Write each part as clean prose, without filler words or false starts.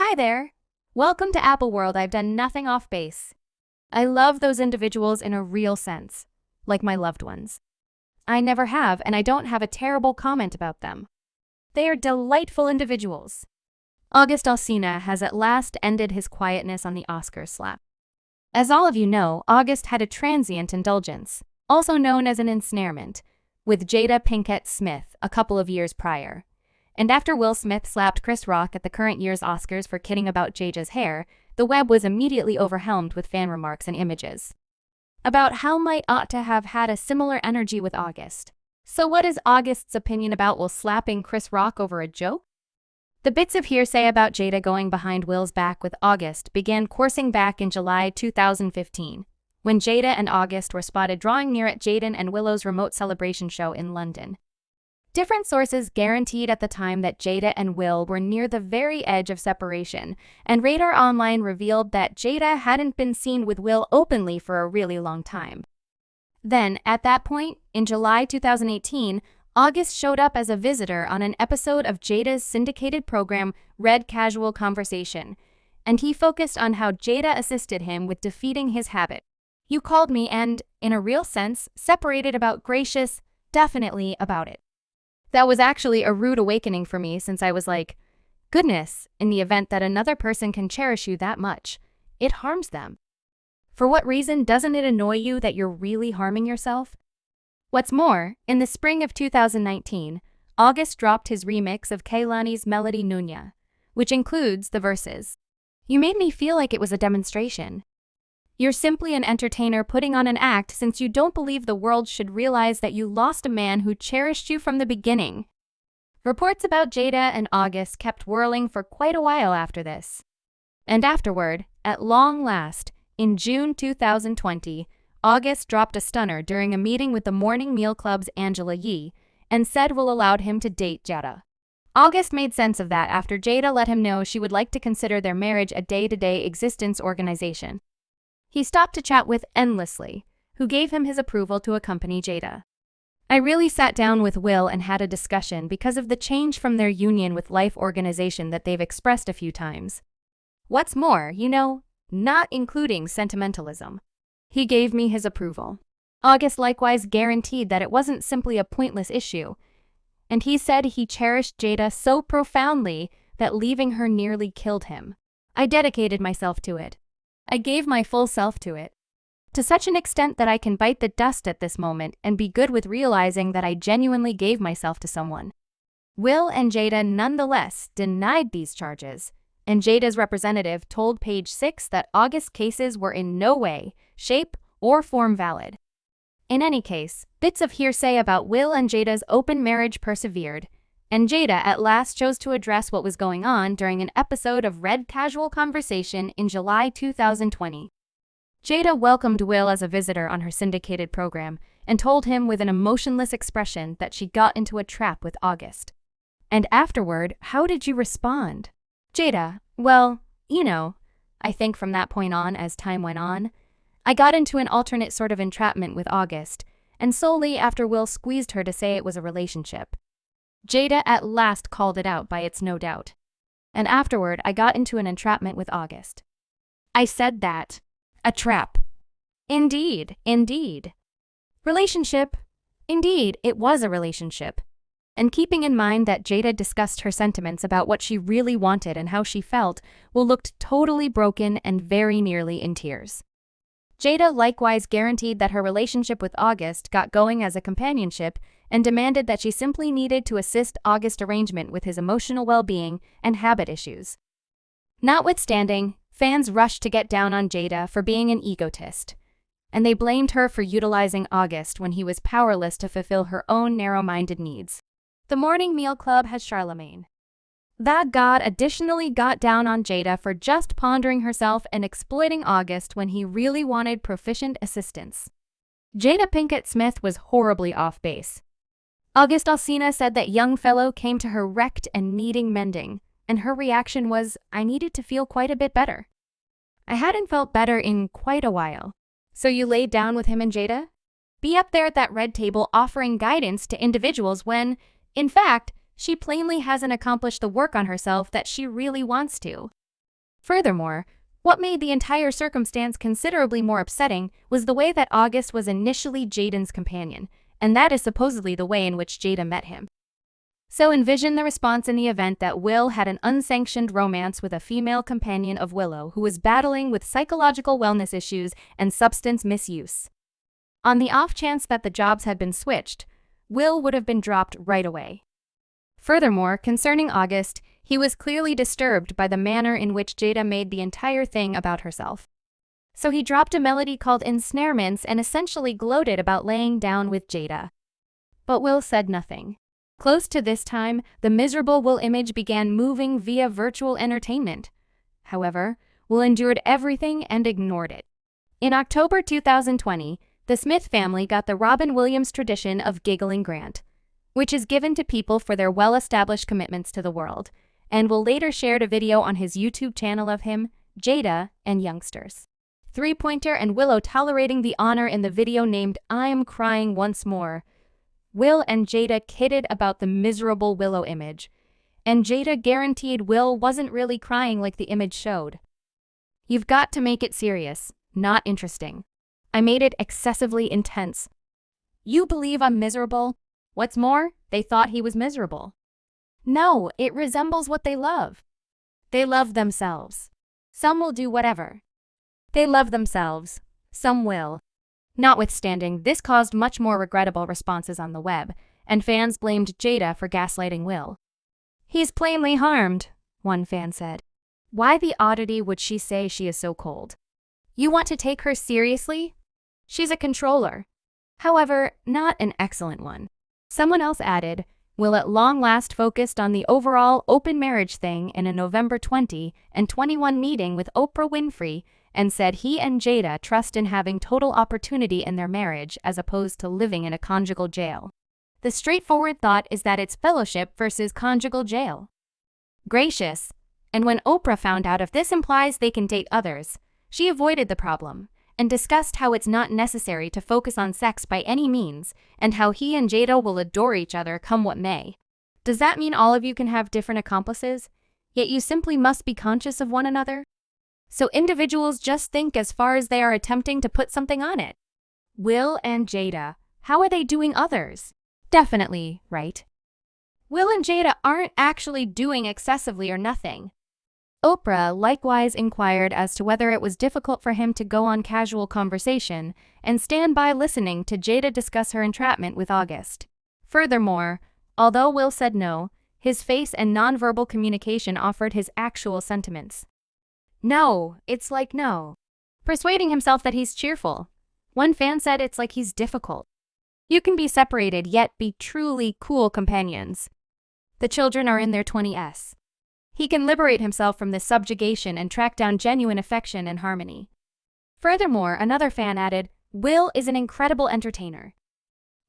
Hi there. Welcome to Apple World. I've done nothing off base. I love those individuals in a real sense, like my loved ones. I never have, and I don't have a terrible comment about them. They are delightful individuals. August Alsina has at last ended his quietness on the Oscar slap. As all of you know, August had a transient indulgence, also known as an ensnarement, with Jada Pinkett Smith a couple of years prior. And after Will Smith slapped Chris Rock at the current year's Oscars for kidding about Jada's hair, the web was immediately overwhelmed with fan remarks and images about how might ought to have had a similar energy with August. So what is August's opinion about Will slapping Chris Rock over a joke? The bits of hearsay about Jada going behind Will's back with August began coursing back in July 2015, when Jada and August were spotted drawing near at Jaden and Willow's remote celebration show in London. Different sources guaranteed at the time that Jada and Will were near the very edge of separation, and Radar Online revealed that Jada hadn't been seen with Will openly for a really long time. Then, at that point, in July 2018, August showed up as a visitor on an episode of Jada's syndicated program, Red Casual Conversation, and he focused on how Jada assisted him with defeating his habit. "You called me and, in a real sense, separated about gracious, definitely about it. That was actually a rude awakening for me since I was like, goodness, in the event that another person can cherish you that much, it harms them. For what reason doesn't it annoy you that you're really harming yourself?" What's more, in the spring of 2019, August dropped his remix of Kehlani's Melody Nunya, which includes the verses, "You made me feel like it was a demonstration. You're simply an entertainer putting on an act since you don't believe the world should realize that you lost a man who cherished you from the beginning." Reports about Jada and August kept whirling for quite a while after this. And afterward, at long last, in June 2020, August dropped a stunner during a meeting with the Morning Meal Club's Angela Yee and said Will allowed him to date Jada. August made sense of that after Jada let him know she would like to consider their marriage a day-to-day existence organization. He stopped to chat with Endlessly, who gave him his approval to accompany Jada. "I really sat down with Will and had a discussion because of the change from their union with Life organization that they've expressed a few times. What's more, not including sentimentalism. He gave me his approval." August likewise guaranteed that it wasn't simply a pointless issue, and he said he cherished Jada so profoundly that leaving her nearly killed him. "I dedicated myself to it. I gave my full self to it. To such an extent that I can bite the dust at this moment and be good with realizing that I genuinely gave myself to someone." Will and Jada nonetheless denied these charges, and Jada's representative told Page 6 that August's cases were in no way, shape, or form valid. In any case, bits of hearsay about Will and Jada's open marriage persevered, and Jada at last chose to address what was going on during an episode of Red Casual Conversation in July 2020. Jada welcomed Will as a visitor on her syndicated program and told him with an emotionless expression that she got into a trap with August. "And afterward, how did you respond?" Jada: "Well, I think from that point on, as time went on, I got into an alternate sort of entrapment with August, and solely after Will squeezed her to say it was a relationship." Jada at last called it out by its no doubt. "And afterward, I got into an entrapment with August. I said that. A trap. Indeed. Relationship. Indeed, it was a relationship." And keeping in mind that Jada discussed her sentiments about what she really wanted and how she felt, Will looked totally broken and very nearly in tears. Jada likewise guaranteed that her relationship with August got going as a companionship and demanded that she simply needed to assist August's arrangement with his emotional well-being and habit issues. Notwithstanding, fans rushed to get down on Jada for being an egotist, and they blamed her for utilizing August when he was powerless to fulfill her own narrow-minded needs. The Morning Meal Club has Charlemagne. That god additionally got down on Jada for just pondering herself and exploiting August when he really wanted proficient assistance. Jada Pinkett Smith was horribly off base. August Alsina said that young fellow came to her wrecked and needing mending, and her reaction was, "I needed to feel quite a bit better. I hadn't felt better in quite a while." So you laid down with him and Jada? Be up there at that red table offering guidance to individuals when, in fact, she plainly hasn't accomplished the work on herself that she really wants to. Furthermore, what made the entire circumstance considerably more upsetting was the way that August was initially Jaden's companion, and that is supposedly the way in which Jada met him. So envision the response in the event that Will had an unsanctioned romance with a female companion of Willow who was battling with psychological wellness issues and substance misuse. On the off chance that the jobs had been switched, Will would have been dropped right away. Furthermore, concerning August, he was clearly disturbed by the manner in which Jada made the entire thing about herself. So he dropped a melody called Ensnarements and essentially gloated about laying down with Jada. But Will said nothing. Close to this time, the miserable Will image began moving via virtual entertainment. However, Will endured everything and ignored it. In October 2020, the Smith family got the Robin Williams tradition of giggling grant, which is given to people for their well-established commitments to the world, and Will later shared a video on his YouTube channel of him, Jada, and youngsters. Three-pointer and Willow tolerating the honor in the video named I'm Crying Once More. Will and Jada kidded about the miserable Willow image, and Jada guaranteed Will wasn't really crying like the image showed. You've got to make it serious, not interesting. I made it excessively intense. You believe I'm miserable? What's more, they thought he was miserable. No, it resembles what they love. They love themselves. Some will do whatever. They love themselves. Some will. Notwithstanding, this caused much more regrettable responses on the web, and fans blamed Jada for gaslighting Will. He's plainly harmed, one fan said. Why the oddity would she say she is so cold? You want to take her seriously? She's a controller. However, not an excellent one. Someone else added, Will at long last focused on the overall open marriage thing in a November 20 and 21 meeting with Oprah Winfrey, and said he and Jada trust in having total opportunity in their marriage as opposed to living in a conjugal jail. The straightforward thought is that it's fellowship versus conjugal jail. Gracious. And when Oprah found out if this implies they can date others, she avoided the problem and discussed how it's not necessary to focus on sex by any means and how he and Jada will adore each other come what may. Does that mean all of you can have different accomplices, yet you simply must be conscious of one another? So individuals just think as far as they are attempting to put something on it. Will and Jada, how are they doing others? Definitely, right? Will and Jada aren't actually doing excessively or nothing. Oprah likewise inquired as to whether it was difficult for him to go on casual conversation and stand by listening to Jada discuss her entrapment with August. Furthermore, although Will said no, his face and nonverbal communication offered his actual sentiments. No, it's like no. Persuading himself that he's cheerful. One fan said it's like he's difficult. You can be separated yet be truly cool companions. The children are in their 20s. He can liberate himself from this subjugation and track down genuine affection and harmony. Furthermore, another fan added, Will is an incredible entertainer.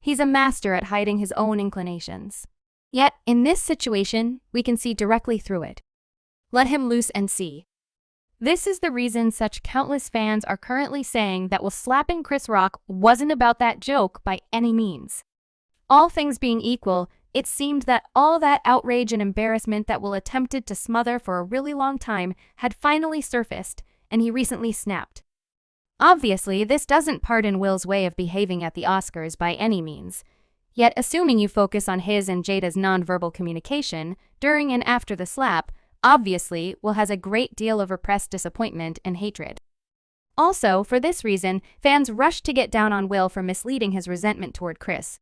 He's a master at hiding his own inclinations. Yet, in this situation, we can see directly through it. Let him loose and see. This is the reason such countless fans are currently saying that Will slapping Chris Rock wasn't about that joke by any means. All things being equal, it seemed that all that outrage and embarrassment that Will attempted to smother for a really long time had finally surfaced, and he recently snapped. Obviously, this doesn't pardon Will's way of behaving at the Oscars by any means. Yet, assuming you focus on his and Jada's nonverbal communication during and after the slap, obviously, Will has a great deal of repressed disappointment and hatred. Also, for this reason, fans rushed to get down on Will for misleading his resentment toward Chris.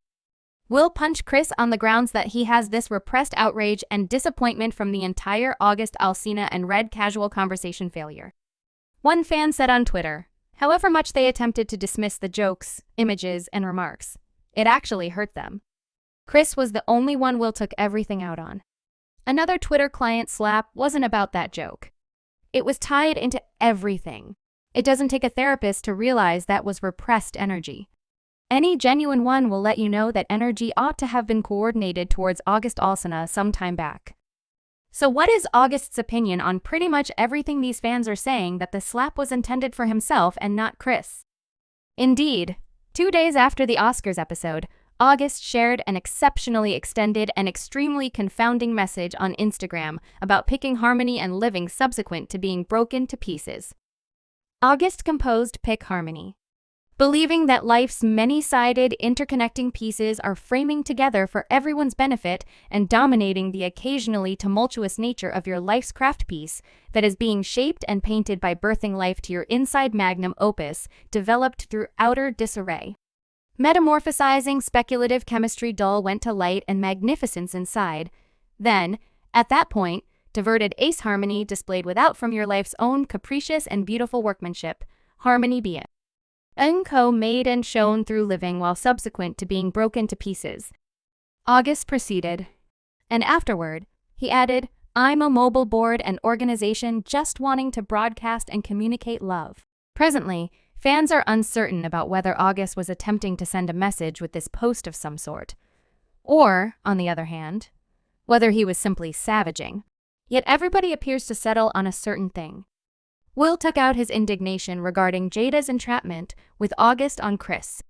Will punched Chris on the grounds that he has this repressed outrage and disappointment from the entire August Alsina and Red casual conversation failure. One fan said on Twitter, however much they attempted to dismiss the jokes, images, and remarks, it actually hurt them. Chris was the only one Will took everything out on. Another Twitter client slap wasn't about that joke. It was tied into everything. It doesn't take a therapist to realize that was repressed energy. Any genuine one will let you know that energy ought to have been coordinated towards August Alsina some time back. So what is August's opinion on pretty much everything these fans are saying that the slap was intended for himself and not Chris? Indeed, 2 days after the Oscars episode, August shared an exceptionally extended and extremely confounding message on Instagram about picking harmony and living subsequent to being broken to pieces. August composed Pick Harmony, believing that life's many-sided, interconnecting pieces are framing together for everyone's benefit and dominating the occasionally tumultuous nature of your life's craft piece that is being shaped and painted by birthing life to your inside magnum opus, developed through outer disarray. Metamorphosizing speculative chemistry dull went to light and magnificence inside. Then, at that point, diverted ace harmony displayed without from your life's own capricious and beautiful workmanship, harmony be it. Unco made and shown through living while subsequent to being broken to pieces. August proceeded. And afterward, he added, I'm a mobile board and organization just wanting to broadcast and communicate love. Presently, fans are uncertain about whether August was attempting to send a message with this post of some sort, or, on the other hand, whether he was simply savaging. Yet everybody appears to settle on a certain thing. Will took out his indignation regarding Jada's entrapment with August on Chris.